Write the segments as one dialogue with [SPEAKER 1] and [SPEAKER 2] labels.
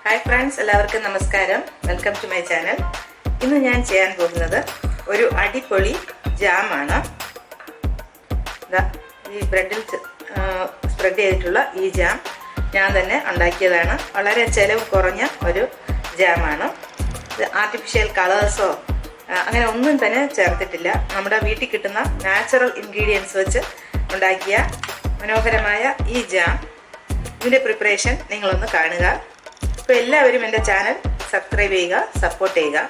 [SPEAKER 1] Hi friends, എല്ലാവർക്കും നമസ്കാരം. Welcome to my channel. ഇന്ന് ഞാൻ ചെയ്യാൻ പോകുന്നത് ഒരു അടിപൊളി ജാമാണ്. ഈ ബ്രെഡിൽ സ്പ്രെഡ് ചെയ്തിട്ടുള്ള ഈ ജാം ഞാൻ തന്നെ ഉണ്ടാക്കിയതാണ്. വളരെ ചിലവ് കുറഞ്ഞ ഒരു ജാമാണ്. ഇത് ആർട്ടിഫിഷ്യൽ കളേഴ്സോ അങ്ങനെ ഒന്നും തന്നെ ചേർത്തിട്ടില്ല. നമ്മുടെ വീട്ടിൽ കിട്ടുന്ന നാച്ചുറൽ ഇൻഗ്രീഡിയൻസ് വെച്ച് ഉണ്ടാക്കിയ മനോഹരമായ ഈ ജാം. ഇതിൻ്റെ പ്രിപ്പറേഷൻ നിങ്ങളൊന്ന് കാണുക. അപ്പോൾ എല്ലാവരും എൻ്റെ ചാനൽ സബ്സ്ക്രൈബ് ചെയ്യുക, സപ്പോർട്ട് ചെയ്യുക.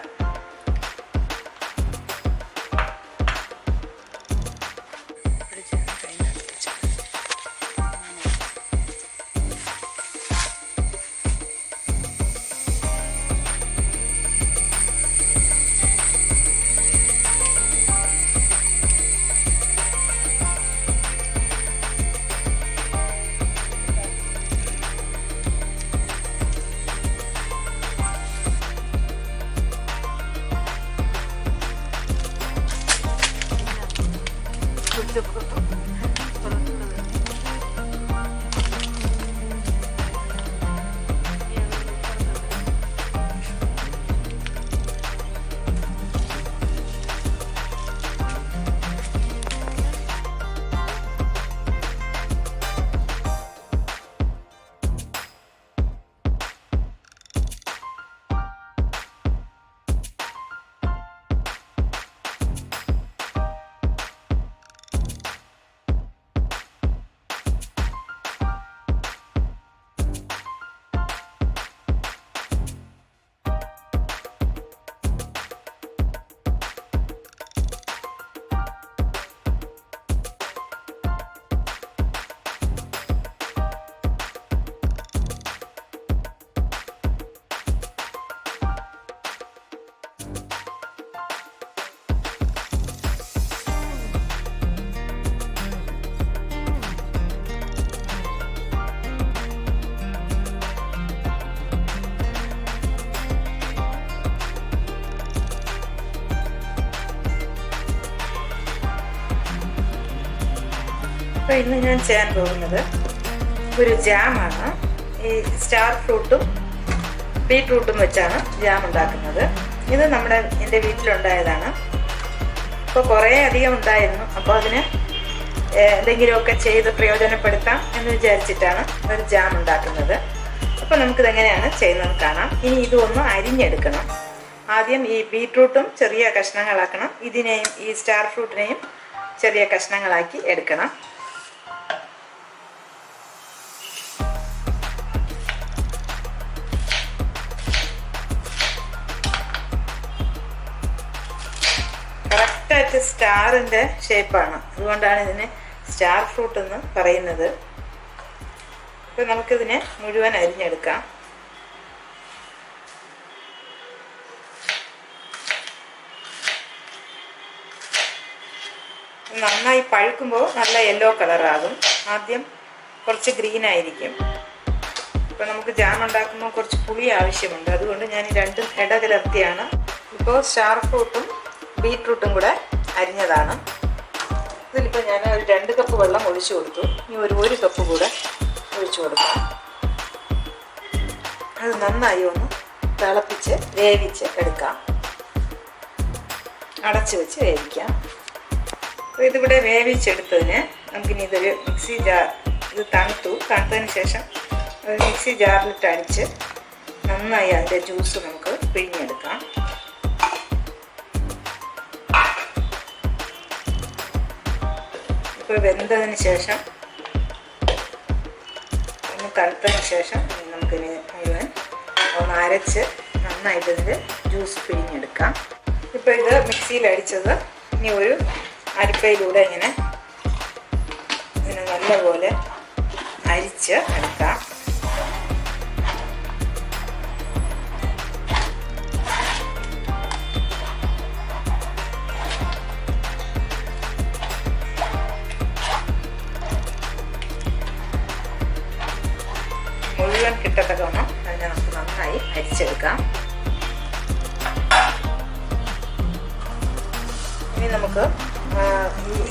[SPEAKER 1] അപ്പോൾ ഇന്ന് ഞാൻ ചെയ്യാൻ പോകുന്നത് ഒരു ജാമാണ്. ഈ സ്റ്റാർ ഫ്രൂട്ടും ബീട്രൂട്ടും വെച്ചാണ് ജാം ഉണ്ടാക്കുന്നത്. ഇത് എൻ്റെ വീട്ടിലുണ്ടായതാണ്. അപ്പോൾ കുറേ അധികം ഉണ്ടായിരുന്നു. അപ്പോൾ അതിന് എന്തെങ്കിലുമൊക്കെ ചെയ്ത് പ്രയോജനപ്പെടുത്താം എന്ന് വിചാരിച്ചിട്ടാണ് ഒരു ജാം ഉണ്ടാക്കുന്നത്. അപ്പോൾ നമുക്കിതെങ്ങനെയാണ് ചെയ്യുന്നത് കാണാം. ഇനി ഇതൊന്ന് അരിഞ്ഞെടുക്കണം. ആദ്യം ഈ ബീട്രൂട്ടും ചെറിയ കഷ്ണങ്ങളാക്കണം. ഇതിനെയും ഈ സ്റ്റാർ ഫ്രൂട്ടിനെയും ചെറിയ കഷ്ണങ്ങളാക്കി എടുക്കണം. കറക്റ്റായിട്ട് സ്റ്റാറിൻ്റെ ഷേപ്പാണ്, അതുകൊണ്ടാണ് ഇതിനെ സ്റ്റാർ ഫ്രൂട്ട് എന്ന് പറയുന്നത്. അപ്പോൾ നമുക്കിതിനെ മുഴുവൻ അരിഞ്ഞെടുക്കാം. നന്നായി പഴുക്കുമ്പോൾ നല്ല യെല്ലോ കളറാകും. ആദ്യം കുറച്ച് ഗ്രീൻ ആയിരിക്കും. ഇപ്പോൾ നമുക്ക് ജാം ഉണ്ടാക്കുമ്പോൾ കുറച്ച് പുളി ആവശ്യമുണ്ട്. അതുകൊണ്ട് ഞാൻ രണ്ടും ഇടകലർത്തിയാണ്. ഇപ്പോൾ സ്റ്റാർ ഫ്രൂട്ടും ബീട്രൂട്ടും കൂടെ അരിഞ്ഞതാണ്. ഇതിലിപ്പോൾ ഞാൻ ഒരു 2 കപ്പ് വെള്ളം ഒഴിച്ചു കൊടുത്തു. ഇനി ഒരു കപ്പ് കൂടെ ഒഴിച്ചു കൊടുക്കാം. അത് നന്നായി ഒന്ന് തിളപ്പിച്ച് വേവിച്ച് എടുക്കാം. അടച്ചു വെച്ച് വേവിക്കാം. അപ്പോൾ ഇതിവിടെ വേവിച്ചെടുത്തതിന് നമുക്കിനി ഇതൊരു മിക്സി ജാർ, ഇത് തണുത്തതിന് ശേഷം ഒരു മിക്സി ജാറിലിട്ട് അടിച്ച് നന്നായി അതിൻ്റെ ജ്യൂസ് നമുക്ക് പിഴിഞ്ഞെടുക്കാം. ഇപ്പോൾ വെന്തതിന് ശേഷം ഒന്ന് തണുത്തതിന് ശേഷം നമുക്കിനി മുഴുവൻ ഒന്ന് അരച്ച് നന്നായിട്ട് ഇതിൻ്റെ ജ്യൂസ് പിഴിഞ്ഞെടുക്കാം. ഇപ്പോൾ ഇത് മിക്സിയിൽ അടിച്ചത് ഇനി ഒരു അരിപ്പയിലൂടെ ഇതിനെ നല്ലപോലെ അരിച്ച് എടുക്കാം. മുഴുവൻ കിട്ടത്തക്കവണ്ണം അതിനെ നമുക്ക് നന്നായി അരിച്ചെടുക്കാം. ഇനി നമുക്ക്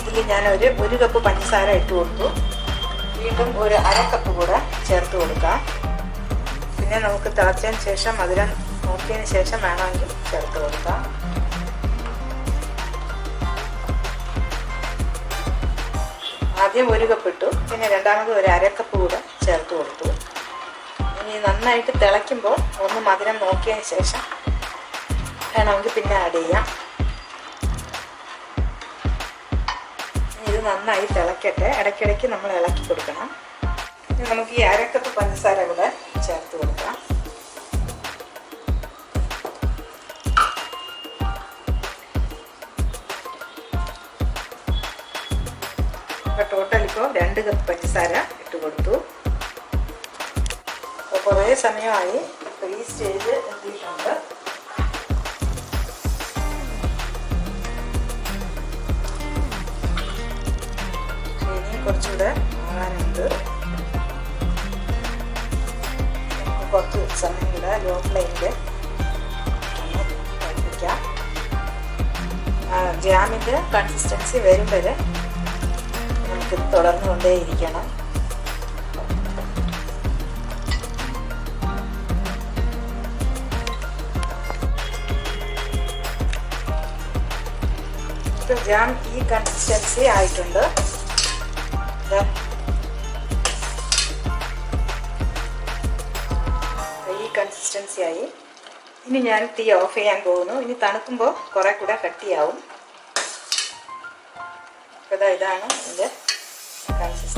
[SPEAKER 1] ഇതിൽ ഞാൻ ഒരു കപ്പ് പഞ്ചസാര ഇട്ട് കൊടുത്തു. വീണ്ടും ഒരു 1/2 കപ്പ് കൂടെ ചേർത്ത് കൊടുക്കാം. പിന്നെ നമുക്ക് തിളച്ചതിന് ശേഷം മധുരം നോക്കിയതിന് ശേഷം വേണമെങ്കിൽ ചേർത്ത് കൊടുക്കാം. ആദ്യം 1 കപ്പ് ഇട്ടു, പിന്നെ രണ്ടാമത് ഒരു 1/2 കപ്പ് കൂടെ ചേർത്ത് കൊടുത്തു. ഇനി നന്നായിട്ട് തിളയ്ക്കുമ്പോൾ ഒന്ന് മധുരം നോക്കിയതിന് ശേഷം വേണമെങ്കിൽ പിന്നെ ആഡ് ചെയ്യാം. ഇത് നന്നായി തിളക്കട്ടെ, ഇടയ്ക്കിടയ്ക്ക് നമ്മൾ ഇളക്കി കൊടുക്കണം. ഇനി നമുക്ക് ഈ 1/2 കപ്പ് പഞ്ചസാര കൂടെ ചേർത്ത് കൊടുക്കാം. ടോട്ടൽ ഇപ്പോൾ 2 കപ്പ് പഞ്ചസാര ഇട്ട് കൊടുത്തു. അപ്പോൾ കുറേ സമയമായി ഈ സ്റ്റേജ് എത്തിയിട്ടുണ്ട്. ഇനിയും കുറച്ചുകൂടെ ആകാനുണ്ട്. നമുക്ക് കുറച്ച് സമയം കൂടെ ലോ ഫ്ലെയിമിൽ ഒന്ന് പഠിപ്പിക്കാം. ജാമിൻ്റെ കൺസിസ്റ്റൻസി വരും വരെ നമുക്ക് തുടർന്നുകൊണ്ടേയിരിക്കണം. ജാം ഈ കൺസിസ്റ്റൻസി ആയിട്ടുണ്ട്. ഈ കൺസിസ്റ്റൻസി ആയി. ഇനി ഞാൻ തീ ഓഫ് ചെയ്യാൻ പോകുന്നു. ഇനി തണുക്കുമ്പോൾ കുറെ കൂടെ കട്ടിയാവും. ഇതാണ് ഇതിൻ്റെ കൺസിസ്റ്റൻസി.